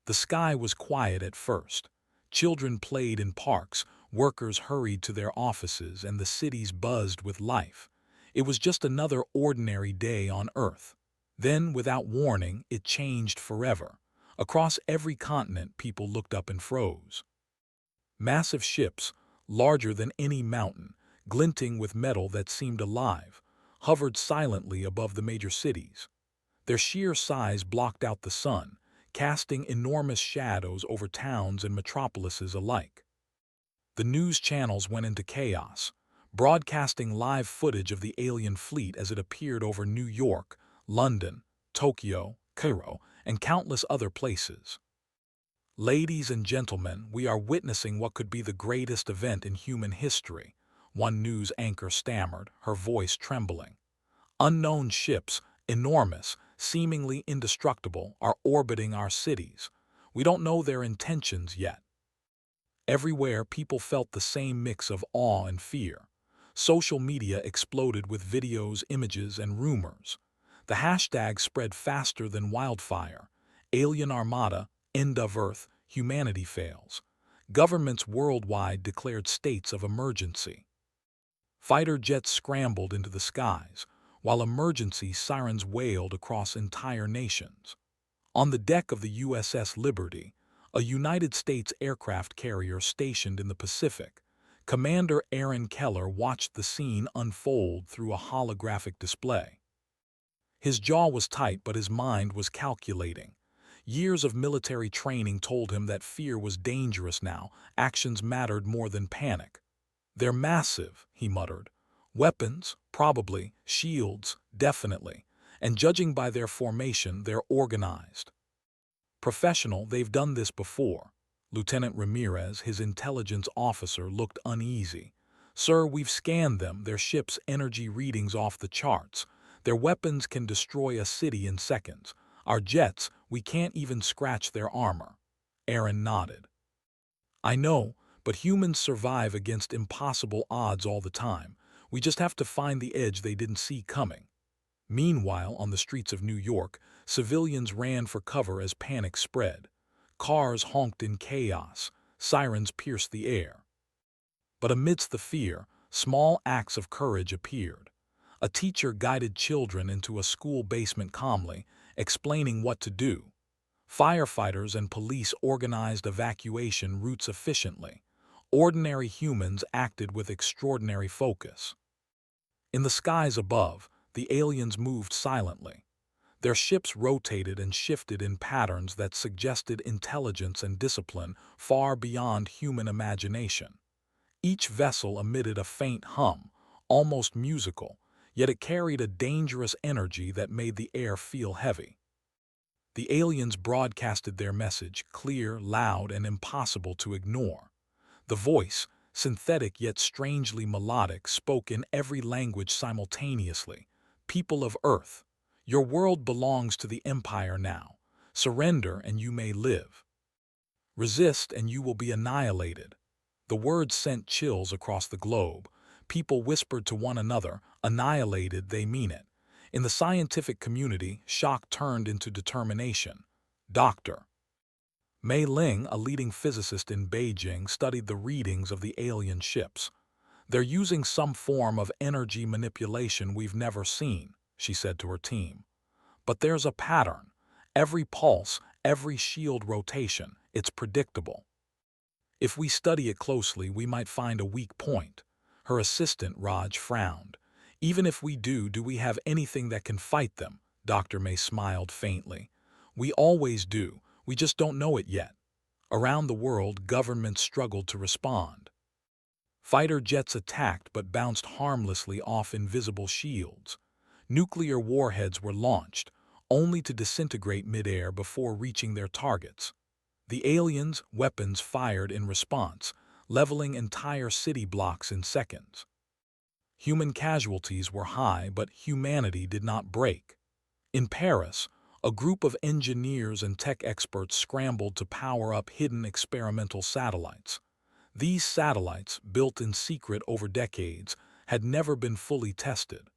The sky was quiet at first. Children played in parks, workers hurried to their offices, and the cities buzzed with life. It was just another ordinary day on Earth. Then, without warning, it changed forever. Across every continent, people looked up and froze. Massive ships, larger than any mountain, glinting with metal that seemed alive, hovered silently above the major cities. Their sheer size blocked out the sun, casting enormous shadows over towns and metropolises alike. The news channels went into chaos, broadcasting live footage of the alien fleet as it appeared over New York, London, Tokyo, Cairo, and countless other places. Ladies and gentlemen, we are witnessing what could be the greatest event in human history, one news anchor stammered, her voice trembling. Unknown ships, enormous, seemingly indestructible, are orbiting our cities. We don't know their intentions yet. Everywhere, people felt the same mix of awe and fear. Social media exploded with videos, images, and rumors. The hashtag spread faster than wildfire. Alien Armada, End of Earth, humanity fails. Governments worldwide declared states of emergency. Fighter jets scrambled into the skies, while emergency sirens wailed across entire nations. On the deck of the USS Liberty, a United States aircraft carrier stationed in the Pacific, Commander Aaron Keller watched the scene unfold through a holographic display. His jaw was tight, but his mind was calculating. Years of military training told him that fear was dangerous now, actions mattered more than panic. "They're massive," he muttered. "Weapons, probably. Shields, definitely. And judging by their formation, they're organized. Professional, they've done this before." Lieutenant Ramirez, his intelligence officer, looked uneasy. "Sir, we've scanned them, their ship's energy readings off the charts. Their weapons can destroy a city in seconds. Our jets, we can't even scratch their armor." Aaron nodded. "I know, but humans survive against impossible odds all the time. We just have to find the edge they didn't see coming." Meanwhile, on the streets of New York, civilians ran for cover as panic spread. Cars honked in chaos, sirens pierced the air. But amidst the fear, small acts of courage appeared. A teacher guided children into a school basement calmly, explaining what to do. Firefighters and police organized evacuation routes efficiently. Ordinary humans acted with extraordinary focus. In the skies above, the aliens moved silently. Their ships rotated and shifted in patterns that suggested intelligence and discipline far beyond human imagination. Each vessel emitted a faint hum, almost musical, yet it carried a dangerous energy that made the air feel heavy. The aliens broadcasted their message, clear, loud, and impossible to ignore. The voice, synthetic yet strangely melodic, spoke in every language simultaneously. "People of Earth, your world belongs to the Empire now. Surrender and you may live. Resist and you will be annihilated." The words sent chills across the globe. People whispered to one another, "Annihilated, they mean it." In the scientific community, shock turned into determination. Dr. Mei Ling, a leading physicist in Beijing, studied the readings of the alien ships. "They're using some form of energy manipulation we've never seen," she said to her team. "But there's a pattern. Every pulse, every shield rotation, it's predictable. If we study it closely, we might find a weak point." Her assistant, Raj, frowned. "Even if we do we have anything that can fight them?" Dr. May smiled faintly. "We always do. We just don't know it yet." Around the world, governments struggled to respond. Fighter jets attacked but bounced harmlessly off invisible shields. Nuclear warheads were launched, only to disintegrate midair before reaching their targets. The aliens' weapons fired in response, leveling entire city blocks in seconds. Human casualties were high, but humanity did not break. In Paris, a group of engineers and tech experts scrambled to power up hidden experimental satellites. These satellites, built in secret over decades, had never been fully tested.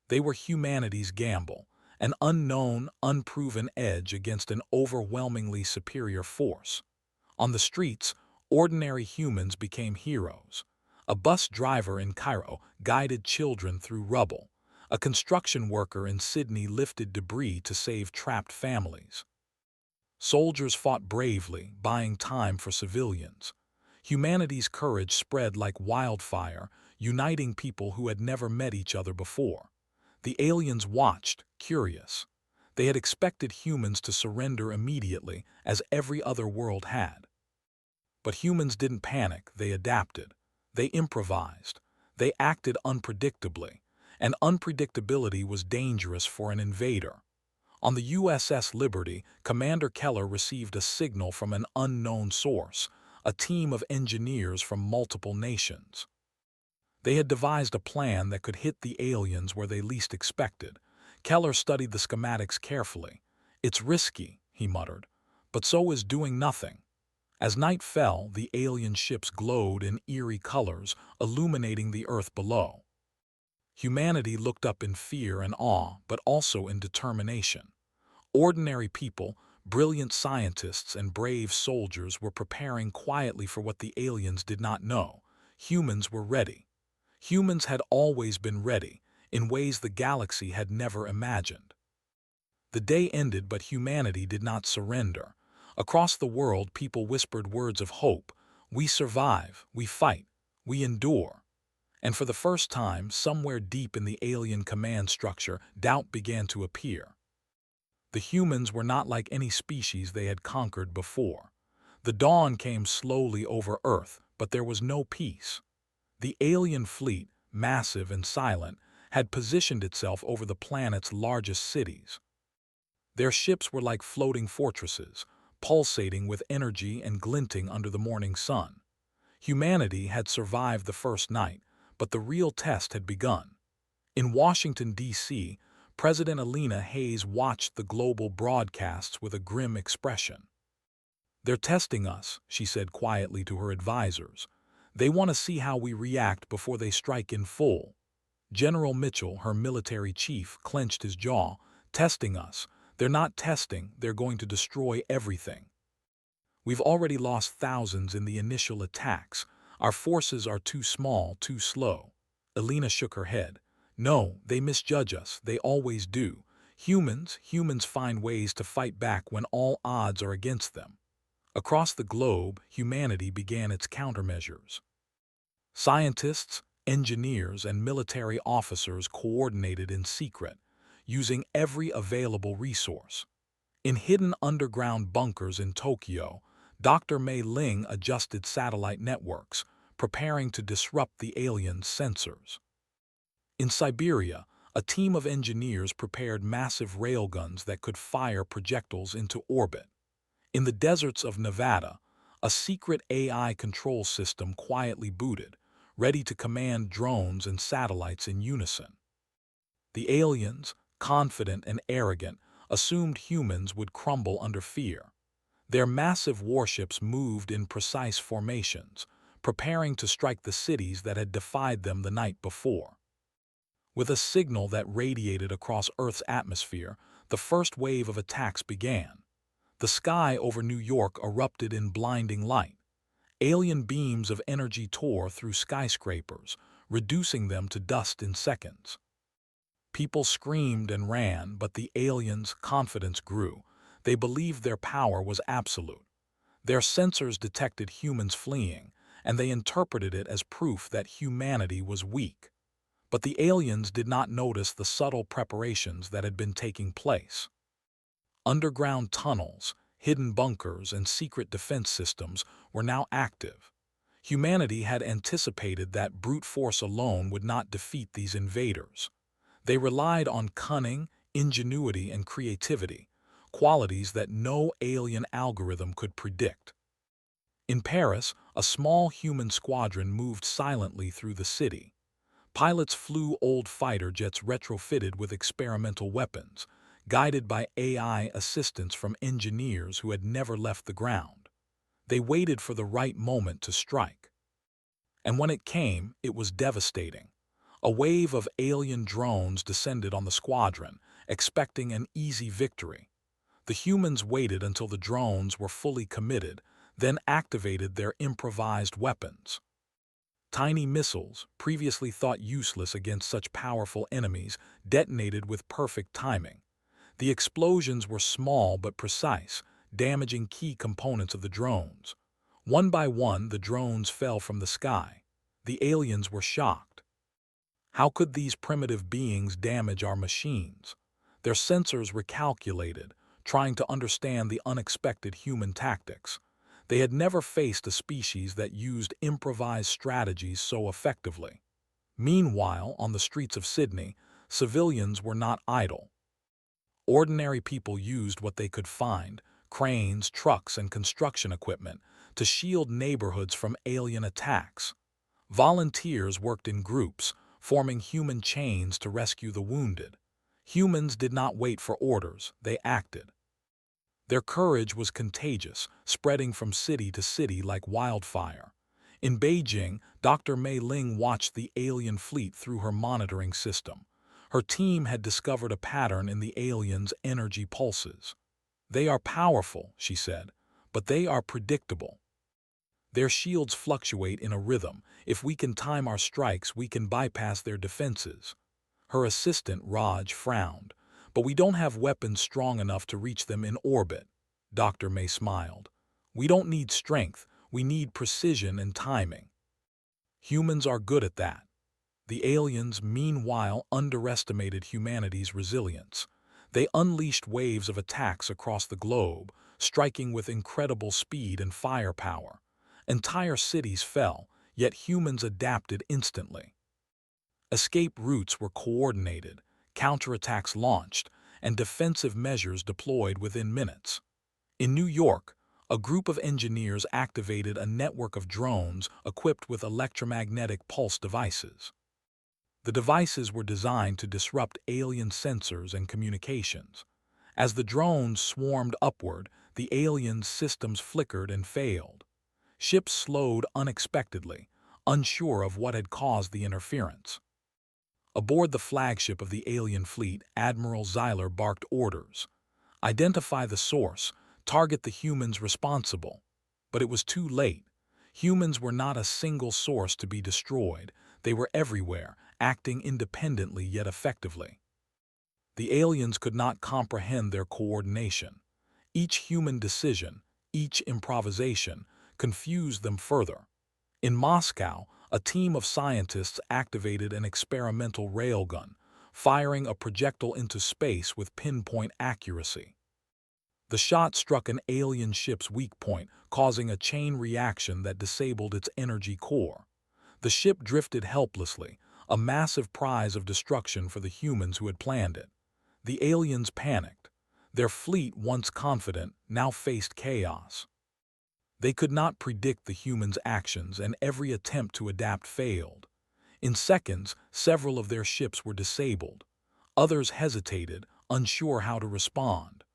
They were humanity's gamble, an unknown, unproven edge against an overwhelmingly superior force. On the streets, ordinary humans became heroes. A bus driver in Cairo guided children through rubble. A construction worker in Sydney lifted debris to save trapped families. Soldiers fought bravely, buying time for civilians. Humanity's courage spread like wildfire, uniting people who had never met each other before. The aliens watched, curious. They had expected humans to surrender immediately, as every other world had. But humans didn't panic, they adapted. They improvised. They acted unpredictably, and unpredictability was dangerous for an invader. On the USS Liberty, Commander Keller received a signal from an unknown source, a team of engineers from multiple nations. They had devised a plan that could hit the aliens where they least expected. Keller studied the schematics carefully. "It's risky," he muttered, "but so is doing nothing." As night fell, the alien ships glowed in eerie colors, illuminating the Earth below. Humanity looked up in fear and awe, but also in determination. Ordinary people, brilliant scientists, and brave soldiers were preparing quietly for what the aliens did not know. Humans were ready. Humans had always been ready, in ways the galaxy had never imagined. The day ended, but humanity did not surrender. Across the world, people whispered words of hope. We survive, we fight, we endure. And for the first time, somewhere deep in the alien command structure, doubt began to appear. The humans were not like any species they had conquered before. The dawn came slowly over Earth, but there was no peace. The alien fleet, massive and silent, had positioned itself over the planet's largest cities. Their ships were like floating fortresses, pulsating with energy and glinting under the morning sun. Humanity had survived the first night, but the real test had begun. In Washington, D.C., President Alina Hayes watched the global broadcasts with a grim expression. "They're testing us," she said quietly to her advisors. "They want to see how we react before they strike in full." General Mitchell, her military chief, clenched his jaw. "Testing us. They're not testing, they're going to destroy everything. We've already lost thousands in the initial attacks. Our forces are too small, too slow." Alina shook her head. "No, they misjudge us. They always do. Humans find ways to fight back when all odds are against them." Across the globe, humanity began its countermeasures. Scientists, engineers, and military officers coordinated in secret, using every available resource. In hidden underground bunkers in Tokyo, Dr. Mei Ling adjusted satellite networks, preparing to disrupt the aliens' sensors. In Siberia, a team of engineers prepared massive railguns that could fire projectiles into orbit. In the deserts of Nevada, a secret AI control system quietly booted, ready to command drones and satellites in unison. The aliens, confident and arrogant, assumed humans would crumble under fear. Their massive warships moved in precise formations, preparing to strike the cities that had defied them the night before. With a signal that radiated across Earth's atmosphere, the first wave of attacks began. The sky over New York erupted in blinding light. Alien beams of energy tore through skyscrapers, reducing them to dust in seconds. People screamed and ran, but the aliens' confidence grew. They believed their power was absolute. Their sensors detected humans fleeing, and they interpreted it as proof that humanity was weak. But the aliens did not notice the subtle preparations that had been taking place. Underground tunnels, hidden bunkers, and secret defense systems were now active. Humanity had anticipated that brute force alone would not defeat these invaders. They relied on cunning, ingenuity, and creativity, qualities that no alien algorithm could predict. In Paris, a small human squadron moved silently through the city. Pilots flew old fighter jets retrofitted with experimental weapons, guided by AI assistants from engineers who had never left the ground. They waited for the right moment to strike. And when it came, it was devastating. A wave of alien drones descended on the squadron, expecting an easy victory. The humans waited until the drones were fully committed, then activated their improvised weapons. Tiny missiles, previously thought useless against such powerful enemies, detonated with perfect timing. The explosions were small but precise, damaging key components of the drones. One by one, the drones fell from the sky. The aliens were shocked. How could these primitive beings damage our machines? Their sensors recalculated, trying to understand the unexpected human tactics. They had never faced a species that used improvised strategies so effectively. Meanwhile, on the streets of Sydney, civilians were not idle. Ordinary people used what they could find, cranes, trucks, and construction equipment, to shield neighborhoods from alien attacks. Volunteers worked in groups, forming human chains to rescue the wounded. Humans did not wait for orders, they acted. Their courage was contagious, spreading from city to city like wildfire. In Beijing, Dr. Mei Ling watched the alien fleet through her monitoring system. Her team had discovered a pattern in the aliens' energy pulses. "They are powerful," she said, "but they are predictable. Their shields fluctuate in a rhythm. If we can time our strikes, we can bypass their defenses." Her assistant, Raj, frowned. "But we don't have weapons strong enough to reach them in orbit." Dr. May smiled. "We don't need strength, we need precision and timing. Humans are good at that." The aliens, meanwhile, underestimated humanity's resilience. They unleashed waves of attacks across the globe, striking with incredible speed and firepower. Entire cities fell, yet humans adapted instantly. Escape routes were coordinated, counterattacks launched, and defensive measures deployed within minutes. In New York, a group of engineers activated a network of drones equipped with electromagnetic pulse devices. The devices were designed to disrupt alien sensors and communications. As the drones swarmed upward, the aliens' systems flickered and failed. Ships slowed unexpectedly, unsure of what had caused the interference. Aboard the flagship of the alien fleet, Admiral Zeiler barked orders. "Identify the source, target the humans responsible." But it was too late. Humans were not a single source to be destroyed. They were everywhere, acting independently yet effectively. The aliens could not comprehend their coordination. Each human decision, each improvisation, confused them further. In Moscow, a team of scientists activated an experimental railgun, firing a projectile into space with pinpoint accuracy. The shot struck an alien ship's weak point, causing a chain reaction that disabled its energy core. The ship drifted helplessly, a massive prize of destruction for the humans who had planned it. The aliens panicked. Their fleet, once confident, now faced chaos. They could not predict the humans' actions, and every attempt to adapt failed. In seconds, several of their ships were disabled. Others hesitated, unsure how to respond.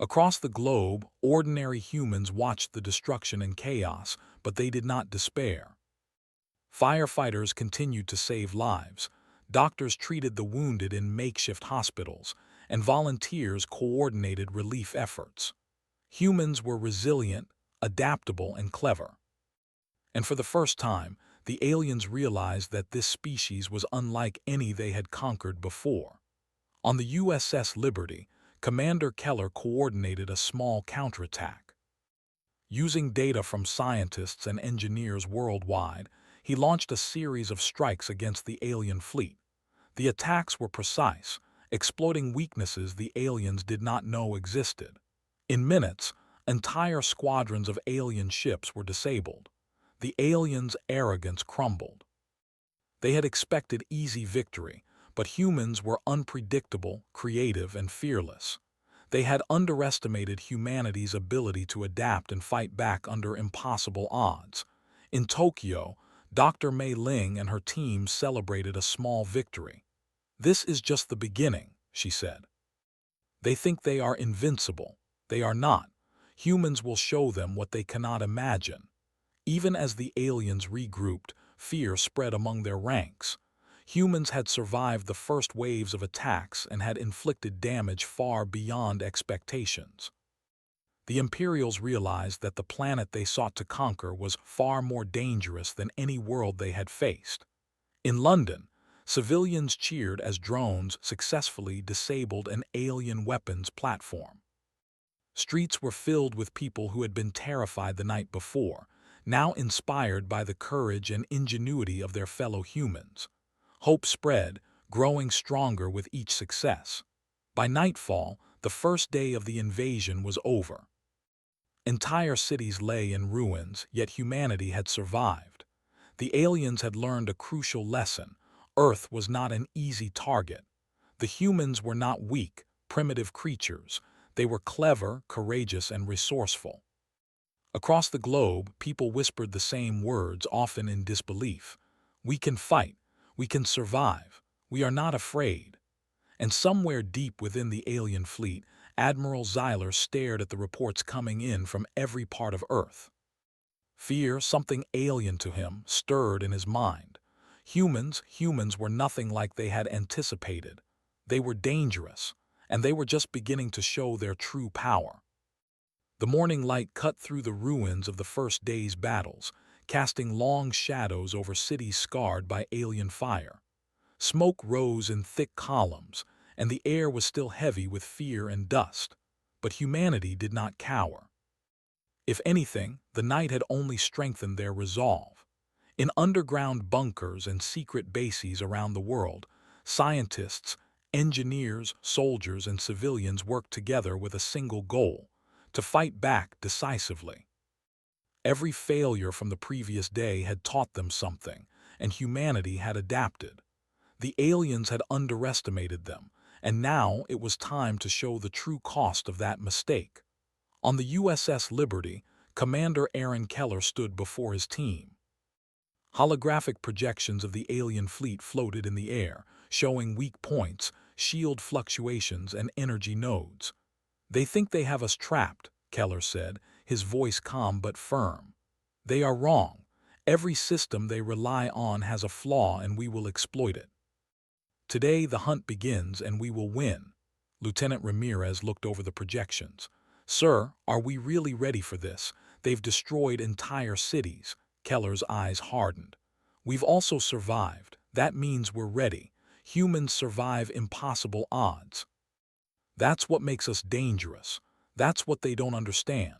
Across the globe, ordinary humans watched the destruction and chaos, but they did not despair. Firefighters continued to save lives. Doctors treated the wounded in makeshift hospitals, and volunteers coordinated relief efforts. Humans were resilient, adaptable, and clever. And for the first time, the aliens realized that this species was unlike any they had conquered before. On the USS Liberty, Commander Keller coordinated a small counterattack. Using data from scientists and engineers worldwide, he launched a series of strikes against the alien fleet. The attacks were precise, exploiting weaknesses the aliens did not know existed. In minutes, entire squadrons of alien ships were disabled. The aliens' arrogance crumbled. They had expected easy victory, but humans were unpredictable, creative, and fearless. They had underestimated humanity's ability to adapt and fight back under impossible odds. In Tokyo, Dr. Mei Ling and her team celebrated a small victory. "This is just the beginning," she said. "They think they are invincible. They are not. Humans will show them what they cannot imagine." Even as the aliens regrouped, fear spread among their ranks. Humans had survived the first waves of attacks and had inflicted damage far beyond expectations. The Imperials realized that the planet they sought to conquer was far more dangerous than any world they had faced. In London, civilians cheered as drones successfully disabled an alien weapons platform. Streets were filled with people who had been terrified the night before, now inspired by the courage and ingenuity of their fellow humans. Hope spread, growing stronger with each success. By nightfall, the first day of the invasion was over. Entire cities lay in ruins, yet humanity had survived. The aliens had learned a crucial lesson. Earth was not an easy target. The humans were not weak, primitive creatures. They were clever, courageous, and resourceful. Across the globe, people whispered the same words, often in disbelief. We can fight. We can survive. We are not afraid. And somewhere deep within the alien fleet, Admiral Zyler stared at the reports coming in from every part of Earth. Fear, something alien to him, stirred in his mind. Humans were nothing like they had anticipated. They were dangerous, and they were just beginning to show their true power. The morning light cut through the ruins of the first day's battles, casting long shadows over cities scarred by alien fire. Smoke rose in thick columns, and the air was still heavy with fear and dust. But humanity did not cower. If anything, the night had only strengthened their resolve. In underground bunkers and secret bases around the world, scientists, engineers, soldiers, and civilians worked together with a single goal: to fight back decisively. Every failure from the previous day had taught them something, and humanity had adapted. The aliens had underestimated them, and now it was time to show the true cost of that mistake. On the USS Liberty, Commander Aaron Keller stood before his team. Holographic projections of the alien fleet floated in the air, showing weak points, shield fluctuations, and energy nodes. "They think they have us trapped," Keller said, his voice calm but firm. "They are wrong. Every system they rely on has a flaw, and we will exploit it. Today the hunt begins, and we will win." Lieutenant Ramirez looked over the projections. "Sir, are we really ready for this? They've destroyed entire cities." Keller's eyes hardened. "We've also survived. That means we're ready. Humans survive impossible odds. That's what makes us dangerous. That's what they don't understand."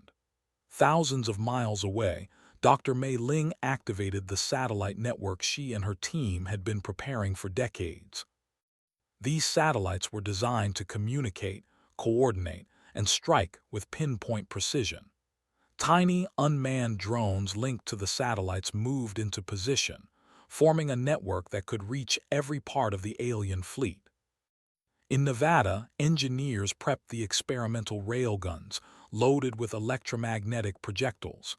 Thousands of miles away, Dr. Mei Ling activated the satellite network she and her team had been preparing for decades. These satellites were designed to communicate, coordinate, and strike with pinpoint precision. Tiny, unmanned drones linked to the satellites moved into position, forming a network that could reach every part of the alien fleet. In Nevada, engineers prepped the experimental railguns, loaded with electromagnetic projectiles.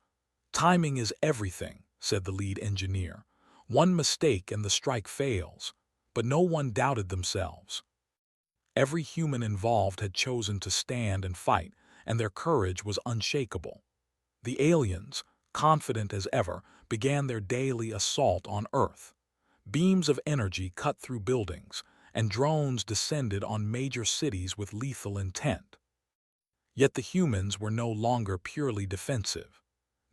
"Timing is everything," said the lead engineer. "One mistake and the strike fails." But no one doubted themselves. Every human involved had chosen to stand and fight, and their courage was unshakable. The aliens, confident as ever, began their daily assault on Earth. Beams of energy cut through buildings, and drones descended on major cities with lethal intent. Yet the humans were no longer purely defensive.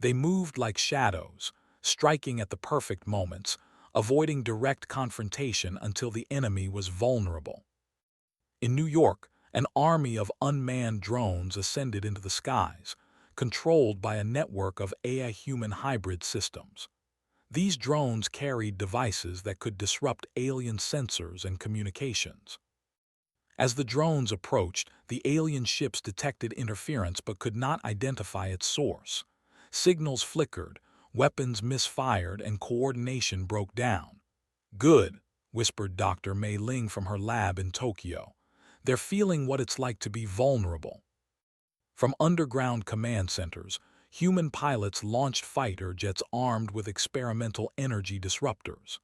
They moved like shadows, striking at the perfect moments, avoiding direct confrontation until the enemy was vulnerable. In New York, an army of unmanned drones ascended into the skies, controlled by a network of AI-human hybrid systems. These drones carried devices that could disrupt alien sensors and communications. As the drones approached, the alien ships detected interference but could not identify its source. Signals flickered, weapons misfired, and coordination broke down. "Good," whispered Dr. Mei Ling from her lab in Tokyo. "They're feeling what it's like to be vulnerable." From underground command centers, human pilots launched fighter jets armed with experimental energy disruptors.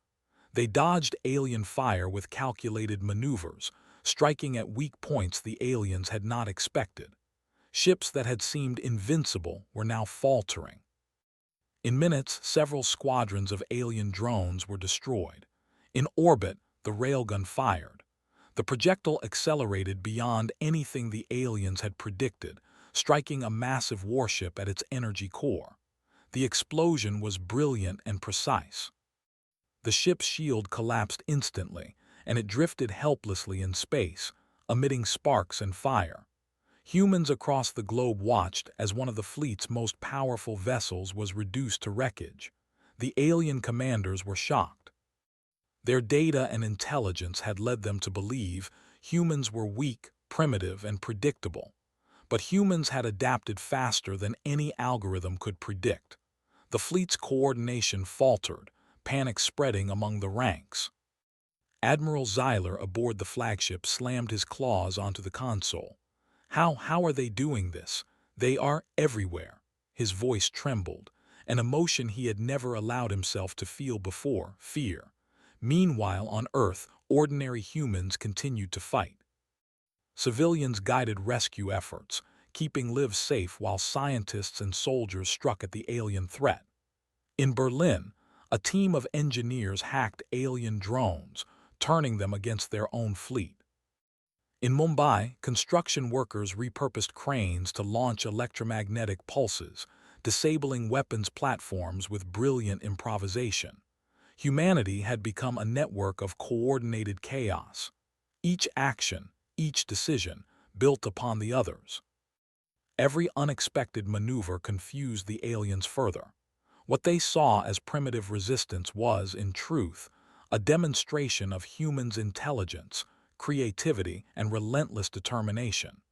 They dodged alien fire with calculated maneuvers, striking at weak points the aliens had not expected. Ships that had seemed invincible were now faltering. In minutes, several squadrons of alien drones were destroyed. In orbit, the railgun fired. The projectile accelerated beyond anything the aliens had predicted, striking a massive warship at its energy core. The explosion was brilliant and precise. The ship's shield collapsed instantly, and it drifted helplessly in space, emitting sparks and fire. Humans across the globe watched as one of the fleet's most powerful vessels was reduced to wreckage. The alien commanders were shocked. Their data and intelligence had led them to believe humans were weak, primitive, and predictable. But humans had adapted faster than any algorithm could predict. The fleet's coordination faltered, panic spreading among the ranks. Admiral Zeiler aboard the flagship slammed his claws onto the console. How are they doing this? They are everywhere. His voice trembled, an emotion he had never allowed himself to feel before, fear. Meanwhile, on Earth, ordinary humans continued to fight. Civilians guided rescue efforts, keeping lives safe while scientists and soldiers struck at the alien threat. In Berlin, a team of engineers hacked alien drones, turning them against their own fleet. In Mumbai, construction workers repurposed cranes to launch electromagnetic pulses, disabling weapons platforms with brilliant improvisation. Humanity had become a network of coordinated chaos. Each action, each decision, built upon the others. Every unexpected maneuver confused the aliens further. What they saw as primitive resistance was, in truth, a demonstration of humans' intelligence, creativity, and relentless determination.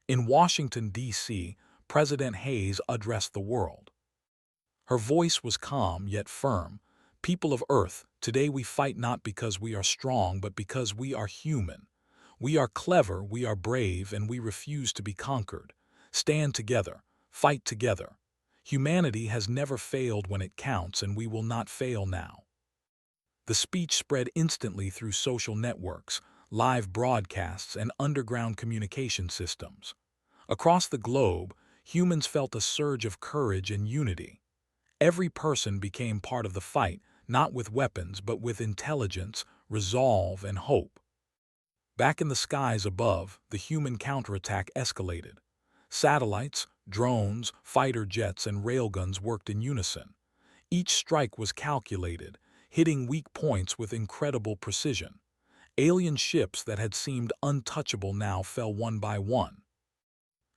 In Washington, D.C., President Hayes addressed the world. Her voice was calm yet firm. People of Earth, today we fight not because we are strong, but because we are human. We are clever, we are brave, and we refuse to be conquered. Stand together, fight together. Humanity has never failed when it counts, and we will not fail now. The speech spread instantly through social networks, live broadcasts, and underground communication systems. Across the globe, humans felt a surge of courage and unity. Every person became part of the fight, not with weapons, but with intelligence, resolve, and hope. Back in the skies above, the human counterattack escalated. Satellites, drones, fighter jets, and railguns worked in unison. Each strike was calculated, hitting weak points with incredible precision. Alien ships that had seemed untouchable now fell one by one.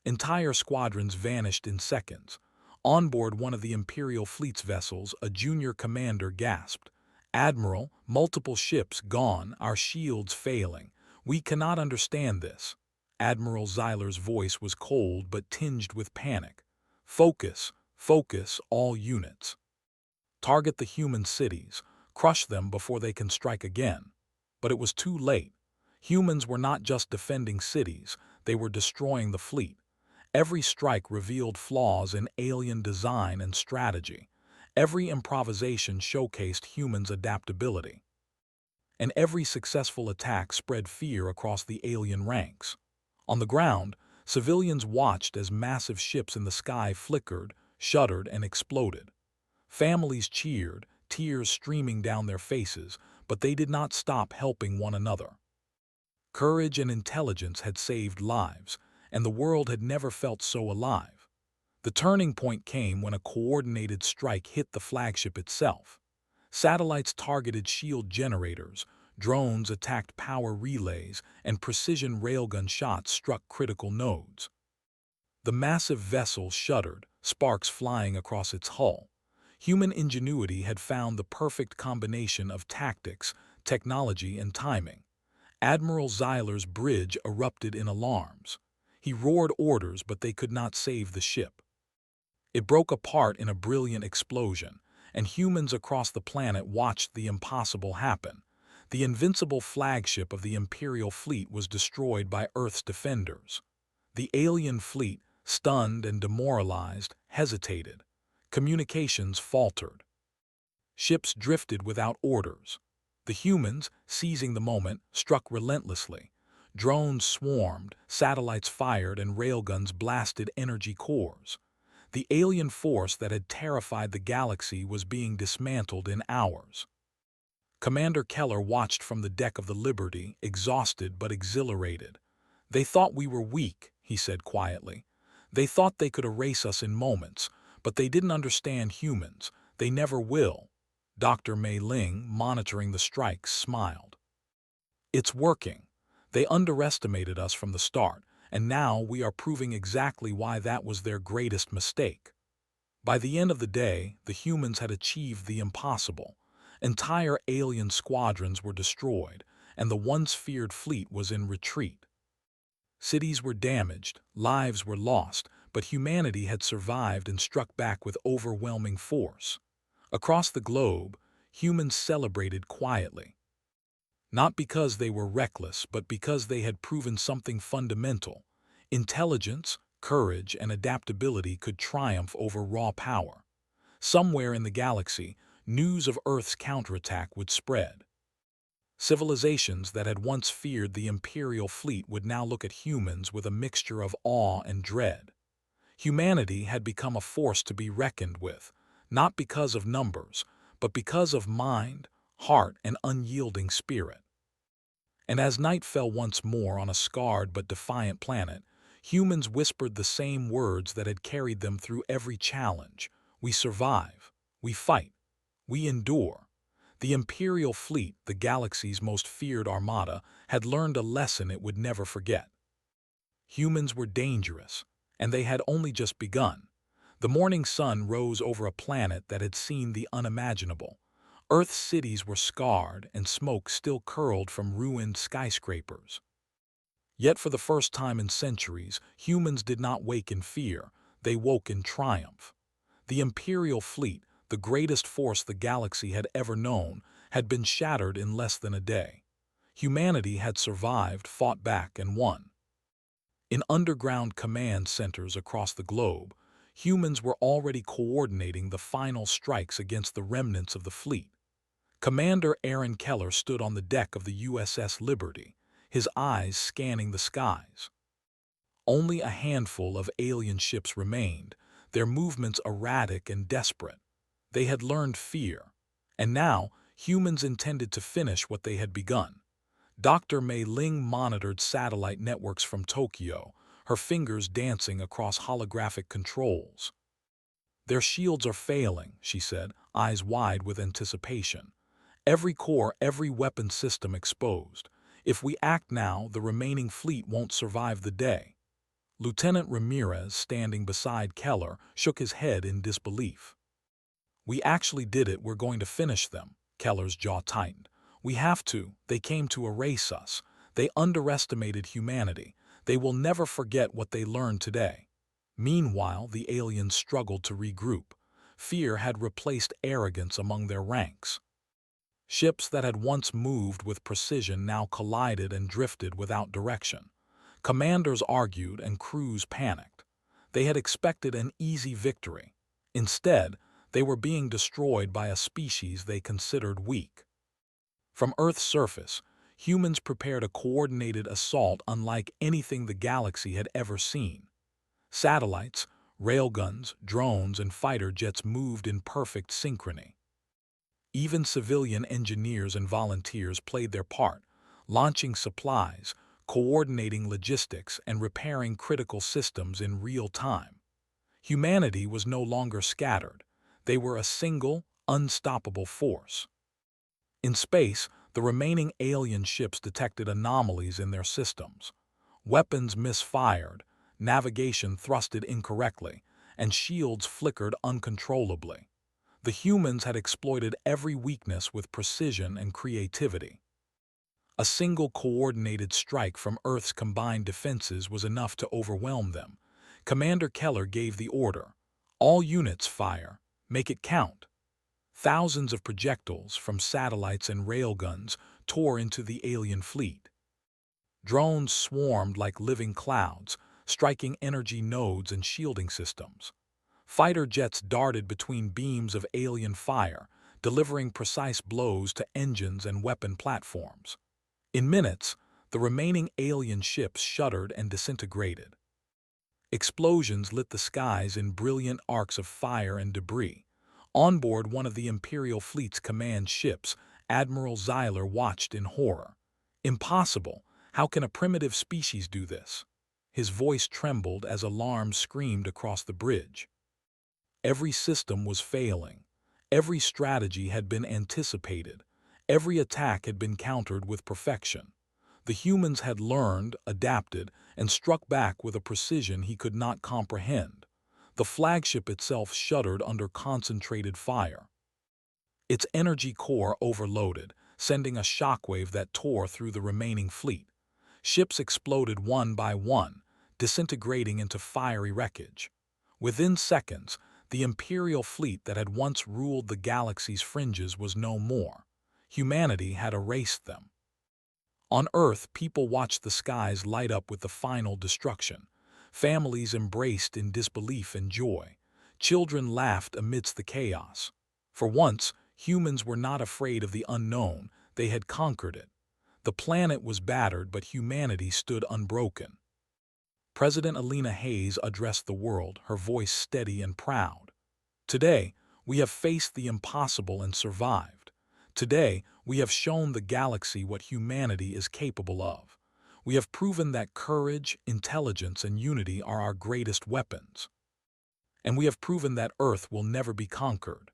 Entire squadrons vanished in seconds. On board one of the Imperial fleet's vessels, a junior commander gasped, "Admiral, multiple ships gone, our shields failing. We cannot understand this." Admiral Zeiler's voice was cold but tinged with panic. "Focus, focus, all units. Target the human cities, crush them before they can strike again." But it was too late. Humans were not just defending cities, they were destroying the fleet. Every strike revealed flaws in alien design and strategy. Every improvisation showcased humans' adaptability. And every successful attack spread fear across the alien ranks. On the ground, civilians watched as massive ships in the sky flickered, shuddered, and exploded. Families cheered, tears streaming down their faces, but they did not stop helping one another. Courage and intelligence had saved lives, and the world had never felt so alive. The turning point came when a coordinated strike hit the flagship itself. Satellites targeted shield generators, drones attacked power relays, and precision railgun shots struck critical nodes. The massive vessel shuddered, sparks flying across its hull. Human ingenuity had found the perfect combination of tactics, technology, and timing. Admiral Zeiler's bridge erupted in alarms. He roared orders, but they could not save the ship. It broke apart in a brilliant explosion, and humans across the planet watched the impossible happen. The invincible flagship of the Imperial fleet was destroyed by Earth's defenders. The alien fleet, stunned and demoralized, hesitated. Communications faltered. Ships drifted without orders. The humans, seizing the moment, struck relentlessly. Drones swarmed, satellites fired, and railguns blasted energy cores. The alien force that had terrified the galaxy was being dismantled in hours. Commander Keller watched from the deck of the Liberty, exhausted but exhilarated. "They thought we were weak," he said quietly. "They thought they could erase us in moments, but they didn't understand humans. They never will." Dr. Mei Ling, monitoring the strikes, smiled. "It's working. They underestimated us from the start, and now we are proving exactly why that was their greatest mistake." By the end of the day, the humans had achieved the impossible. Entire alien squadrons were destroyed, and the once feared fleet was in retreat. Cities were damaged, lives were lost, but humanity had survived and struck back with overwhelming force. Across the globe, humans celebrated quietly. Not because they were reckless, but because they had proven something fundamental. Intelligence, courage, and adaptability could triumph over raw power. Somewhere in the galaxy, news of Earth's counterattack would spread. Civilizations that had once feared the Imperial fleet would now look at humans with a mixture of awe and dread. Humanity had become a force to be reckoned with, not because of numbers, but because of mind, heart, and unyielding spirit. And as night fell once more on a scarred but defiant planet, humans whispered the same words that had carried them through every challenge. "We survive. We fight. We endure." The Imperial fleet, the galaxy's most feared armada, had learned a lesson it would never forget. Humans were dangerous, and they had only just begun. The morning sun rose over a planet that had seen the unimaginable. Earth's cities were scarred, and smoke still curled from ruined skyscrapers. Yet for the first time in centuries, humans did not wake in fear, they woke in triumph. The Imperial fleet, the greatest force the galaxy had ever known, had been shattered in less than a day. Humanity had survived, fought back, and won. In underground command centers across the globe, humans were already coordinating the final strikes against the remnants of the fleet. Commander Aaron Keller stood on the deck of the USS Liberty, his eyes scanning the skies. Only a handful of alien ships remained, their movements erratic and desperate. They had learned fear, and now humans intended to finish what they had begun. Dr. Mei Ling monitored satellite networks from Tokyo, her fingers dancing across holographic controls. "Their shields are failing," she said, eyes wide with anticipation. "Every core, every weapon system exposed. If we act now, the remaining fleet won't survive the day." Lieutenant Ramirez, standing beside Keller, shook his head in disbelief. "We actually did it. We're going to finish them." Keller's jaw tightened. "We have to. They came to erase us. They underestimated humanity. They will never forget what they learned today." Meanwhile, the aliens struggled to regroup. Fear had replaced arrogance among their ranks. Ships that had once moved with precision now collided and drifted without direction. Commanders argued and crews panicked. They had expected an easy victory. Instead, they were being destroyed by a species they considered weak. From Earth's surface, humans prepared a coordinated assault unlike anything the galaxy had ever seen. Satellites, railguns, drones, and fighter jets moved in perfect synchrony. Even civilian engineers and volunteers played their part, launching supplies, coordinating logistics, and repairing critical systems in real time. Humanity was no longer scattered. They were a single, unstoppable force. In space, the remaining alien ships detected anomalies in their systems. Weapons misfired, navigation thrusted incorrectly, and shields flickered uncontrollably. The humans had exploited every weakness with precision and creativity. A single coordinated strike from Earth's combined defenses was enough to overwhelm them. Commander Keller gave the order, "All units fire. Make it count." Thousands of projectiles from satellites and railguns tore into the alien fleet. Drones swarmed like living clouds, striking energy nodes and shielding systems. Fighter jets darted between beams of alien fire, delivering precise blows to engines and weapon platforms. In minutes, the remaining alien ships shuddered and disintegrated. Explosions lit the skies in brilliant arcs of fire and debris. On board one of the Imperial fleet's command ships, Admiral Zeiler watched in horror. Impossible! How can a primitive species do this? His voice trembled as alarm screamed across the bridge. Every system was failing. Every strategy had been anticipated. Every attack had been countered with perfection. The humans had learned, adapted, and struck back with a precision he could not comprehend. The flagship itself shuddered under concentrated fire. Its energy core overloaded, sending a shockwave that tore through the remaining fleet. Ships exploded one by one, disintegrating into fiery wreckage. Within seconds, the Imperial fleet that had once ruled the galaxy's fringes was no more. Humanity had erased them. On Earth, people watched the skies light up with the final destruction. Families embraced in disbelief and joy. Children laughed amidst the chaos. For once, humans were not afraid of the unknown, they had conquered it. The planet was battered, but humanity stood unbroken. President Alina Hayes addressed the world, her voice steady and proud. Today, we have faced the impossible and survived. Today, we have shown the galaxy what humanity is capable of. We have proven that courage, intelligence, and unity are our greatest weapons. And we have proven that Earth will never be conquered.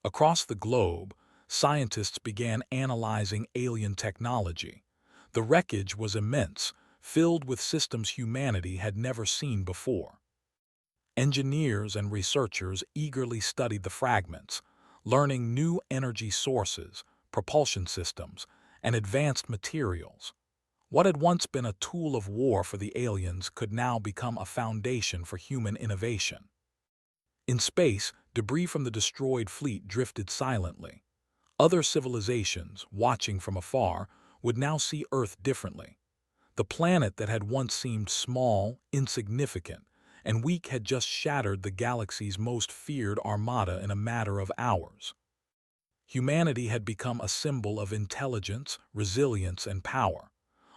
Across the globe, scientists began analyzing alien technology. The wreckage was immense, filled with systems humanity had never seen before. Engineers and researchers eagerly studied the fragments, learning new energy sources, propulsion systems, and advanced materials. What had once been a tool of war for the aliens could now become a foundation for human innovation. In space, debris from the destroyed fleet drifted silently. Other civilizations, watching from afar, would now see Earth differently. The planet that had once seemed small, insignificant, and weak had just shattered the galaxy's most feared armada in a matter of hours. Humanity had become a symbol of intelligence, resilience, and power.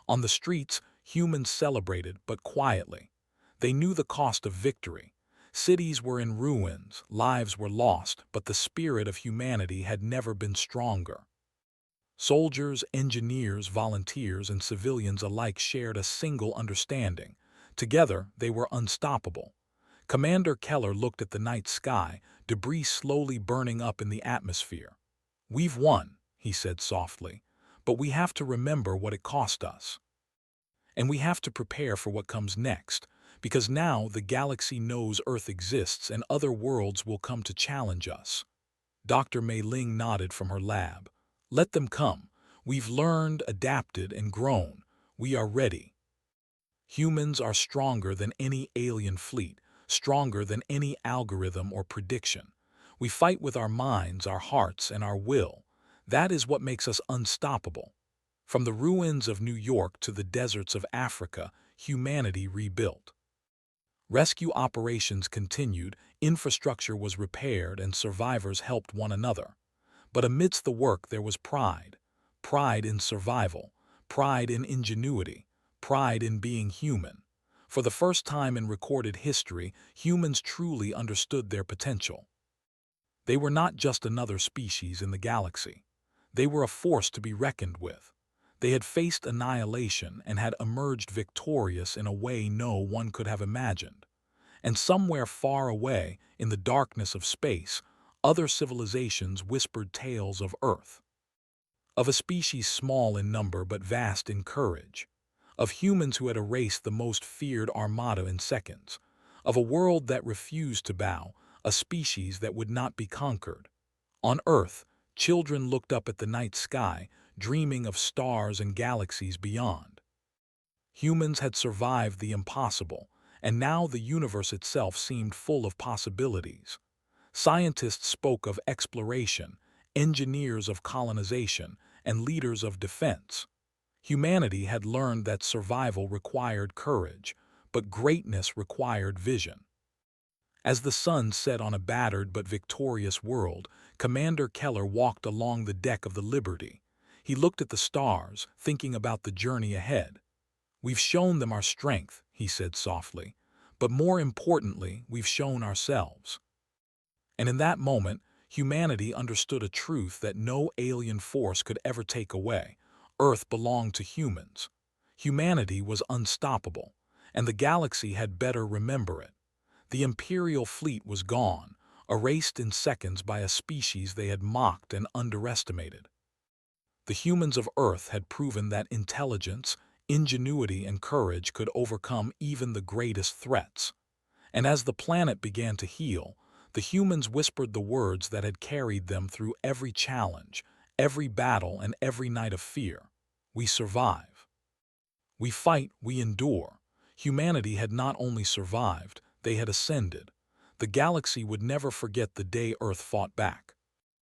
On the streets, humans celebrated, but quietly. They knew the cost of victory. Cities were in ruins, lives were lost, but the spirit of humanity had never been stronger. Soldiers, engineers, volunteers, and civilians alike shared a single understanding. Together, they were unstoppable. Commander Keller looked at the night sky, debris slowly burning up in the atmosphere. "We've won," he said softly, "but we have to remember what it cost us. And we have to prepare for what comes next, because now the galaxy knows Earth exists and other worlds will come to challenge us." Dr. Mei Ling nodded from her lab. "Let them come. We've learned, adapted, and grown. We are ready. Humans are stronger than any alien fleet, stronger than any algorithm or prediction. We fight with our minds, our hearts, and our will. That is what makes us unstoppable." From the ruins of New York to the deserts of Africa, humanity rebuilt. Rescue operations continued, infrastructure was repaired, and survivors helped one another. But amidst the work there was pride. Pride in survival, pride in ingenuity, pride in being human. For the first time in recorded history, humans truly understood their potential. They were not just another species in the galaxy. They were a force to be reckoned with. They had faced annihilation and had emerged victorious in a way no one could have imagined. And somewhere far away, in the darkness of space, other civilizations whispered tales of Earth. Of a species small in number but vast in courage. Of humans who had erased the most feared armada in seconds. Of a world that refused to bow, a species that would not be conquered. On Earth, children looked up at the night sky, dreaming of stars and galaxies beyond. Humans had survived the impossible, and now the universe itself seemed full of possibilities. Scientists spoke of exploration, engineers of colonization, and leaders of defense. Humanity had learned that survival required courage, but greatness required vision. As the sun set on a battered but victorious world, Commander Keller walked along the deck of the Liberty. He looked at the stars, thinking about the journey ahead. "We've shown them our strength," he said softly, "but more importantly, we've shown ourselves." And in that moment, Humanity understood a truth that no alien force could ever take away. Earth belonged to humans. Humanity was unstoppable, and the galaxy had better remember it. The Imperial fleet was gone, erased in seconds by a species they had mocked and underestimated. The humans of Earth had proven that intelligence, ingenuity, and courage could overcome even the greatest threats. And as the planet began to heal, the humans whispered the words that had carried them through every challenge, every battle, and every night of fear. We survive. We fight, we endure. Humanity had not only survived, they had ascended. The galaxy would never forget the day Earth fought back.